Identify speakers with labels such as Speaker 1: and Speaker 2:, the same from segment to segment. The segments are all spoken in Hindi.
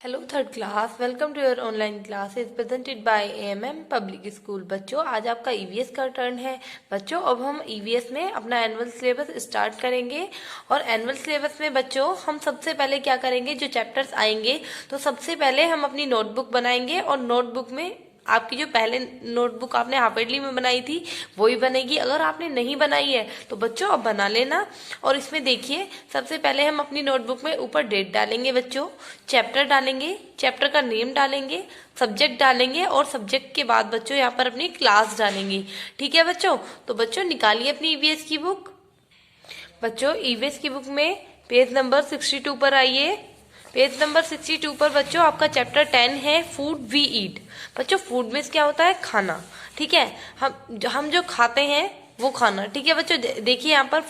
Speaker 1: Hello third class, welcome to your online classes presented by AMM public school. बच्चों, आज आपका ईवीएस का टर्न है। बच्चों, अब हम ईवीएस में अपना एनुअल सिलेबस स्टार्ट करेंगे। और एनुअल सिलेबस में बच्चों हम सबसे पहले क्या करेंगे, जो चैप्टर्स आएंगे तो सबसे पहले हम अपनी नोटबुक बनाएंगे। और नोटबुक में आपकी जो पहले नोटबुक आपने हाफ ईयरली में बनाई थी वही बनेगी। अगर आपने नहीं बनाई है तो बच्चों अब बना लेना। और इसमें देखिए, सबसे पहले हम अपनी नोटबुक में ऊपर डेट डालेंगे बच्चों, चैप्टर डालेंगे, चैप्टर का नेम डालेंगे, सब्जेक्ट डालेंगे और सब्जेक्ट के बाद बच्चों यहाँ पर अपनी क्लास डालेंगे। ठीक है बच्चों, तो बच्चों निकालिए अपनी ईवीएस की बुक। बच्चों ईवीएस की बुक में पेज नंबर 62 पर आइए। पेज नंबर 62 पर बच्चों आपका चैप्टर 10 है, फूड वी ईट। बच्चों फूड में क्या होता है, खाना। ठीक है, हम जो खाते हैं वो खाना। ठीक है बच्चों, देखिए यहाँ पर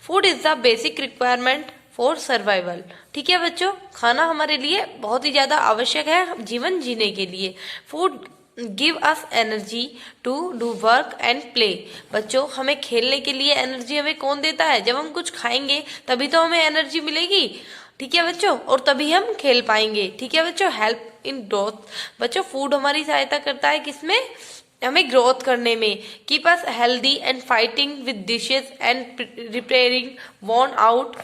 Speaker 1: food is the basic requirement for survival. ठीक है बच्चों, खाना हमारे लिए बहुत ही ज्यादा आवश्यक है जीवन जीने के लिए। Food give us energy to do work and play. बच्चों हमें खेलने के लिए एनर्जी हमें कौन देता है, जब हम कुछ खाएंगे तभी तो हमें एनर्जी मिलेगी। ठीक है बच्चों, और तभी हम खेल पाएंगे। ठीक है बच्चों, हेल्प इन ग्रोथ। बच्चों फूड हमारी सहायता करता है किसमें, हमें ग्रोथ करने में। Keep us healthy and fighting with dishes and repairing worn out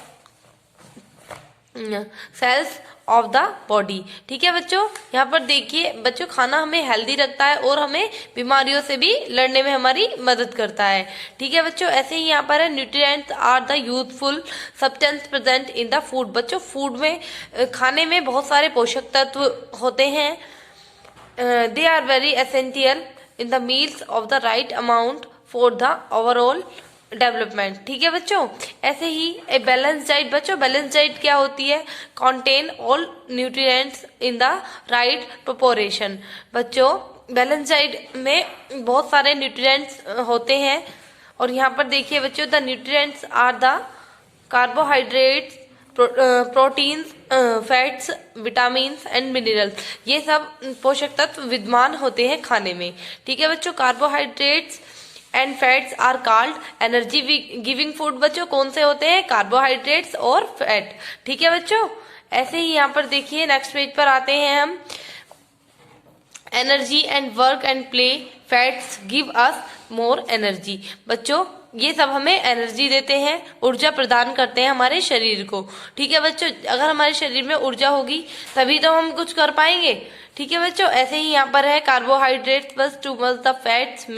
Speaker 1: sales of the body. ठीक है बच्चों, यहाँ पर देखिए बच्चों, खाना हमें हेल्दी रखता है और हमें बीमारियों से भी लड़ने में हमारी मदद करता है। ठीक है बच्चों, ऐसे ही यहाँ पर है, nutrients are the youthful substance present in the food. बच्चों फूड में खाने में बहुत सारे पोषक तत्व होते हैं। They are very essential in the meals of the right amount for the overall development. ठीक है बच्चों, ऐसे ही ए बैलेंस डाइट। बच्चों बैलेंस डाइट क्या होती है, contain all nutrients in the right proportion. बच्चों बैलेंस डाइट में बहुत सारे न्यूट्रिएंट्स होते हैं। और यहाँ पर देखिए बच्चों, the nutrients are the carbohydrates, proteins, fats, vitamins and minerals. ये सब पोषक तत्व विद्यमान होते हैं खाने में। ठीक है बच्चों, carbohydrates and fats are called energy giving food. बच्चों कौन से होते हैं, कार्बोहाइड्रेट्स और फैट। ठीक है बच्चों, ऐसे ही यहाँ पर देखिए नेक्स्ट पेज पर आते हैं हम। Energy and work and play, fats give us more energy. बच्चों ये सब हमें एनर्जी देते हैं, ऊर्जा प्रदान करते हैं हमारे शरीर को। ठीक है बच्चों, अगर हमारे शरीर में ऊर्जा होगी तभी तो हम कुछ कर पाएंगे। ठीक है बच्चों, ऐसे ही यहाँ पर है, carbohydrates plus too much the fats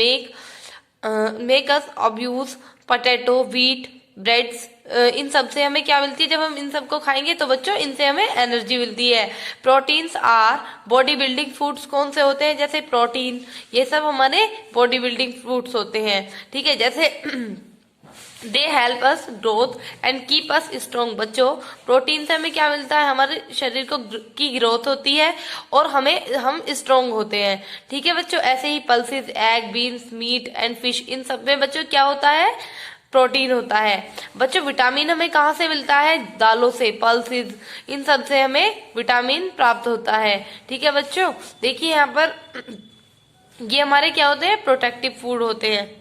Speaker 1: make us abuse potato, wheat, breads. इन सब से हमें क्या मिलती है, जब हम इन सब को खाएंगे तो बच्चों इनसे हमें एनर्जी मिलती है। Proteins our body building foods. कौन से होते हैं, जैसे प्रोटीन, ये सब हमारे बॉडी बिल्डिंग फूड्स होते हैं। ठीक है, जैसे they help us growth and keep us strong. बच्चों प्रोटीन से हमें क्या मिलता है, हमारे शरीर को की ग्रोथ होती है और हम स्ट्रॉन्ग होते हैं। ठीक है बच्चों, ऐसे ही pulses, egg, beans, meat and fish, इन सब में बच्चों क्या होता है, प्रोटीन होता है। बच्चों विटामिन हमें कहाँ से मिलता है, दालों से, पल्सेस, इन सब से हमें विटामिन प्राप्त होता है। ठीक है बच्चों, देखिए यहाँ पर ये हमारे क्या होते हैं, प्रोटेक्टिव फूड होते हैं।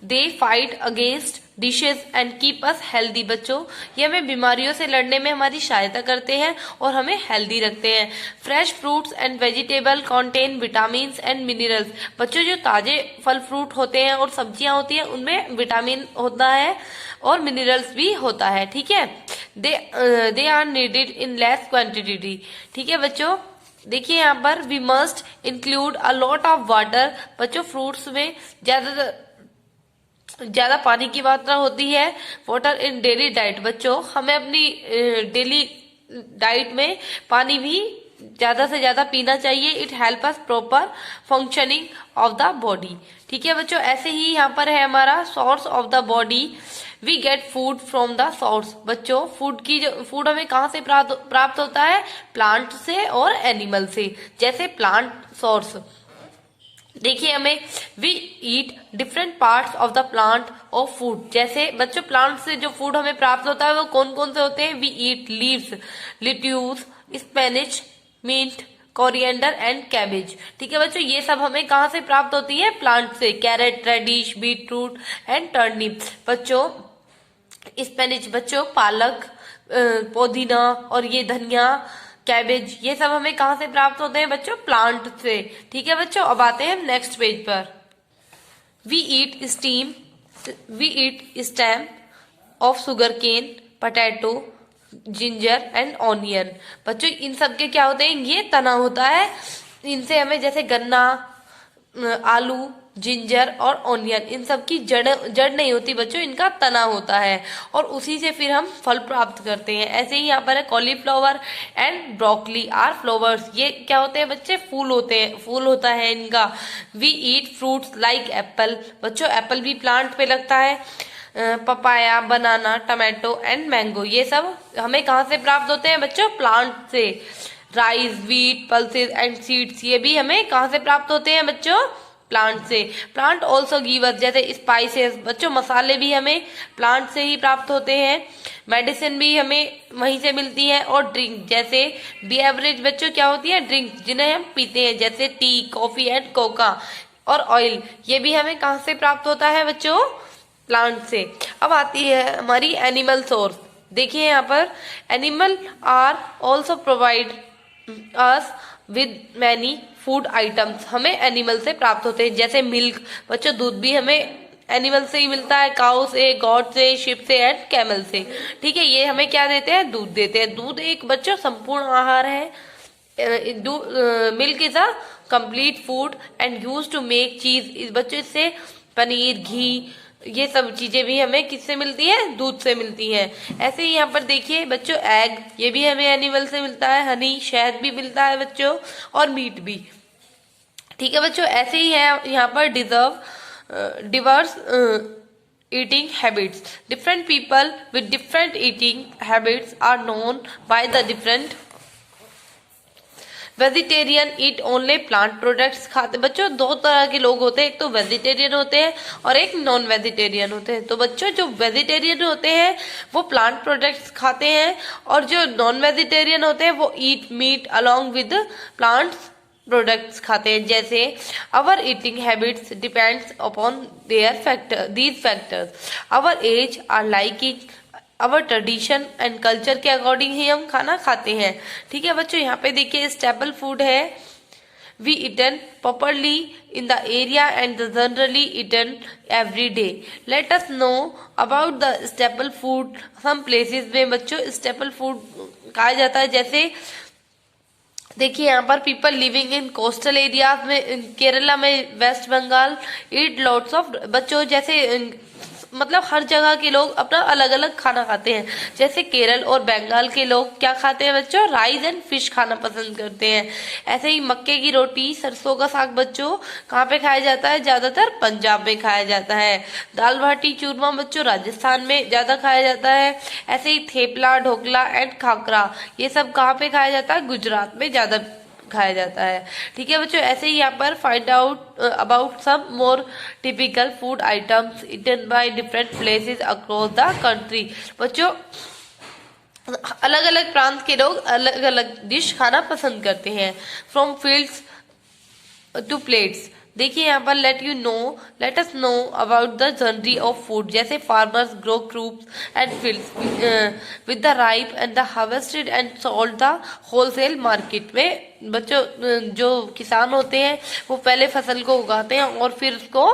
Speaker 1: They fight against dishes and keep us healthy. बच्चों ये हमें बीमारियों से लड़ने में हमारी सहायता करते हैं और हमें हेल्दी रखते हैं। Fresh fruits and vegetable contain vitamin and minerals. बच्चों जो ताजे फल फ्रूट होते हैं और सब्जियां होती हैं उनमें विटामिन होता है और मिनरल्स भी होता है। ठीक है, they are needed in less quantity. ठीक है बच्चों, देखिए यहाँ पर we must include a lot of water. बच्चों फ्रूट्स में ज्यादा पानी की मात्रा होती है। Water in daily diet. बच्चों हमें अपनी डेली डाइट में पानी भी ज्यादा से ज्यादा पीना चाहिए। It help us proper functioning of the body. ठीक है बच्चों, ऐसे ही यहाँ पर है हमारा source of the body. We get food from the source. बच्चों फूड हमें कहाँ से प्राप्त होता है, प्लांट से और एनिमल से। जैसे प्लांट सोर्स, देखिए हमें we eat different parts of the plant of food. जैसे बच्चों प्लांट से जो फूड हमें प्राप्त होता है वो कौन कौन से होते हैं, we eat leaves, lettuce, spinach, mint, coriander and cabbage. ठीक है बच्चों, ये सब हमें कहाँ से प्राप्त होती है, प्लांट से। Carrot, radish, beetroot and turnip. बच्चों स्पेनिश, बच्चों पालक, पुदीना और ये धनिया, कैबेज, ये सब हमें कहाँ से प्राप्त होते हैं बच्चों? प्लांट से। ठीक है बच्चों, अब आते हैं नेक्स्ट पेज पर। We eat stem of sugarcane, potato, ginger and onion. बच्चों इन सब के क्या होते हैं? ये तना होता है। इनसे हमें जैसे गन्ना, आलू, जिंजर और ऑनियन, इन सब की जड़ नहीं होती बच्चों, इनका तना होता है और उसी से फिर हम फल प्राप्त करते हैं। ऐसे ही यहाँ पर है cauliflower and broccoli are flowers. ये क्या होते हैं बच्चे? फूल होते हैं, फूल होता है इनका। We eat fruits like apple. बच्चों एप्पल भी प्लांट पे लगता है। Papaya, banana, tomato and mango, ये सब हमें कहाँ से प्राप्त होते हैं बच्चों? प्लांट से। Rice, wheat, pulses and seeds, ये भी हमें कहाँ से प्राप्त होते हैं बच्चों? प्लांट से। प्लांट ऑल्सो गिव अस, जैसे स्पाइसेस, बच्चों मसाले भी हमें प्लांट से ही प्राप्त होते हैं। मेडिसिन भी हमें वहीं से मिलती है। और ड्रिंक, जैसे बेवरेज बच्चों क्या होती है? ड्रिंक, जिन्हें हम पीते हैं, जैसे टी, कॉफी एंड कोका। और ऑयल, ये भी हमें कहाँ से प्राप्त होता है बच्चों? प्लांट से। अब आती है हमारी एनिमल सोर्स। देखिए यहाँ पर, animal are also provide us with many food items. हमें एनिमल से प्राप्त होते हैं, जैसे मिल्क, बच्चों दूध भी हमें एनिमल से ही मिलता है, काउ से, गॉड से, शिप से एंड कैमल से। ठीक है, ये हमें क्या देते हैं? दूध देते हैं। दूध एक बच्चों संपूर्ण आहार है। Milk is a complete food and use to make cheese. बच्चों इससे पनीर, घी, ये सब चीजें भी हमें किससे मिलती है? दूध से मिलती हैं। ऐसे ही यहाँ पर देखिए बच्चों, एग, ये भी हमें एनिमल से मिलता है। हनी, शहद भी मिलता है बच्चों, और मीट भी। ठीक है बच्चों, ऐसे ही है यहाँ पर Divers eating habits. Different people with different eating habits are known by the different. Vegetarian eat only plant products खाते। बच्चों दो तरह के लोग होते हैं, एक तो वेजिटेरियन होते हैं और एक नॉन वेजिटेरियन होते हैं। तो बच्चों जो वेजिटेरियन होते हैं वो प्लांट प्रोडक्ट्स खाते हैं, और जो नॉन वेजिटेरियन होते हैं वो eat meat along with plants products खाते हैं। जैसे our eating habits depends upon these factors. Our age, or liking, our tradition and culture के अकॉर्डिंग ही हम खाना खाते हैं। ठीक है बच्चों, यहाँ पे देखिए स्टेपल फूड है। We eaten properly in the area and generally eaten every day. Let us know about the staple food. Some places में बच्चों स्टेपल फूड खाया जाता है, जैसे देखिए यहाँ पर people living in coastal areas में, केरला में, West Bengal, eat lots of. बच्चों जैसे मतलब हर जगह के लोग अपना अलग अलग खाना खाते हैं। जैसे केरल और बंगाल के लोग क्या खाते हैं बच्चों? राइस एंड फिश खाना पसंद करते हैं। ऐसे ही मक्के की रोटी, सरसों का साग बच्चों कहाँ पे खाया जाता है? ज्यादातर पंजाब में खाया जाता है। दाल बाटी चूरमा बच्चों राजस्थान में ज्यादा खाया जाता है। ऐसे ही थेपला, ढोकला एंड खाकरा, ये सब कहाँ पे खाया जाता है? गुजरात में ज्यादा खाया जाता है। ठीक है बच्चों, ऐसे ही यहाँ पर find out about some more typical food items eaten by different places across the country. बच्चों अलग अलग प्रांत के लोग अलग अलग डिश खाना पसंद करते हैं। From fields to plates. देखिए यहाँ पर let us know about the journey of food. जैसे farmers grow crops and fields with the ripe and the harvested and sold the wholesale market में। बच्चों जो किसान होते हैं वो पहले फसल को उगाते हैं और फिर उसको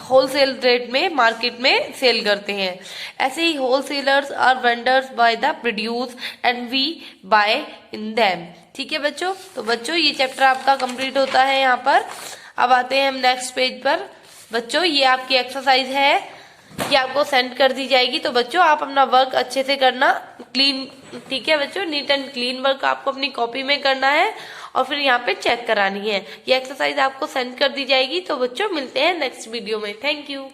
Speaker 1: होलसेल रेट में मार्केट में सेल करते हैं। ऐसे ही wholesalers or vendors buy the produce and we buy in them. ठीक है बच्चों, तो बच्चों ये चैप्टर आपका कंप्लीट होता है यहाँ पर। अब आते हैं हम नेक्स्ट पेज पर। बच्चों ये आपकी एक्सरसाइज है, ये आपको सेंड कर दी जाएगी। तो बच्चों आप अपना वर्क अच्छे से करना, क्लीन। ठीक है बच्चों, नीट एंड क्लीन वर्क आपको अपनी कॉपी में करना है और फिर यहाँ पे चेक करानी है। ये एक्सरसाइज आपको सेंड कर दी जाएगी। तो बच्चों मिलते हैं नेक्स्ट वीडियो में। Thank you.